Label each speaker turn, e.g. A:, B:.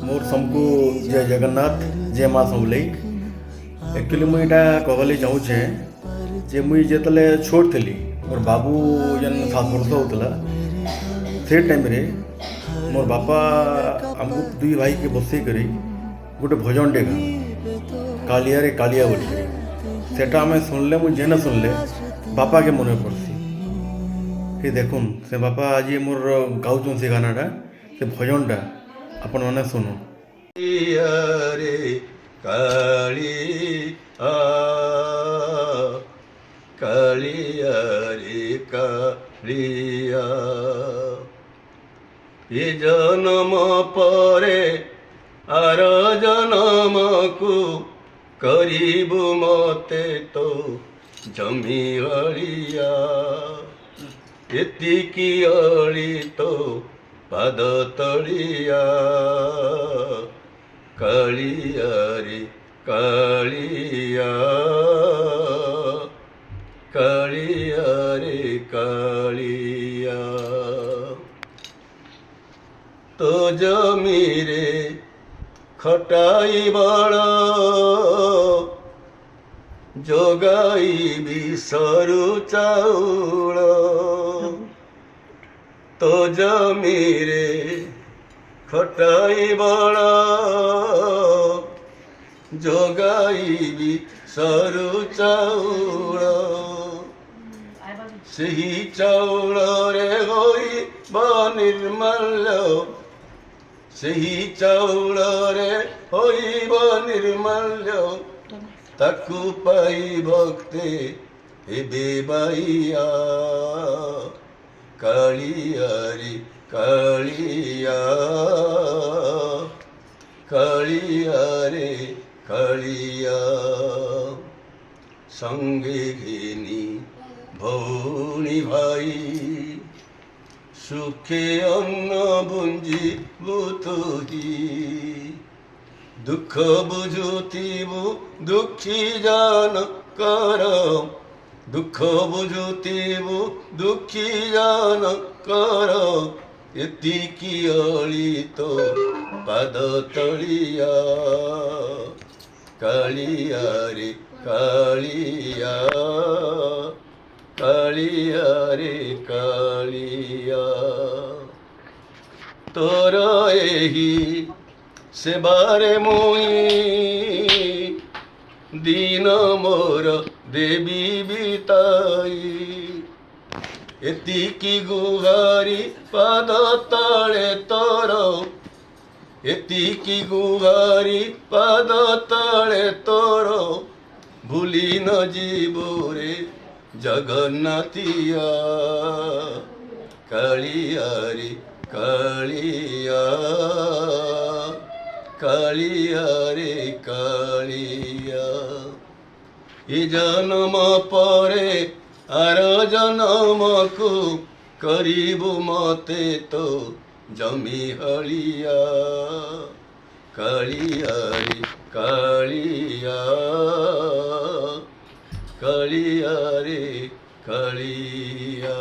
A: मोर सबको जय जगन्नाथ जय माँ समलई। एक्चुअली मुई इटा कहले चाहूँचे जे मुई जेतले छोट थी मोर बाबू जन 7 वर्ष होता से टाइम रे मोर बापा आमको दुई भाई के बसई करी गोटे भजन टे कालिया रे कालिया बोली सेटा आम शुणले मुझे जेन शुणले बापा के मन पड़सी ये देखुन से बापा आज मोर गाँव से गानाटा से भजनटा आपण मैंने शुणु।
B: रे कालिया कालिया रे कालिया ये जन्म परे आर जन्म को करीबु मते तो जमी अड़िया एतिकी अड़ी तो पाद तलिया कालिया रे कालिया कालिया रे कालिया तो जमीरे खटाई बड़ जोगाई बिसरु चाउल तो जमीरे खटाई बड़ जोगाई बिसरु चाउल सही चाउल रे होई निर्मल्य सही चाउल रे होइब निर्मल्य ताकू पाई भक्ते हेबे बाइया कालिया रे कालिया कालिया रे कालिया संगे घेनी भौणी भाई सुखे अन्न बुंजी बुतुही दुख बुझुतीबु दुखी जान कर दुख बुझुतीबु दुखी जान कर एतिकी अली तो पाद तलिया कालिया रे कालिया कालिया रे कालिया तोर एही सेबारे मुई दीन मोर देवी बिताई एतिकी गुहारी पाद तले तोर एतिकी गुहारी पाद तले तोर भूली न जीवो रे जगन्नाथिया कालिया रे कालिया कालिया रे कालिया ये जन्म परे आर जन्म को करीबु मते तो जमी हलिया कालिया रे कालिया कालिया रे कालिया।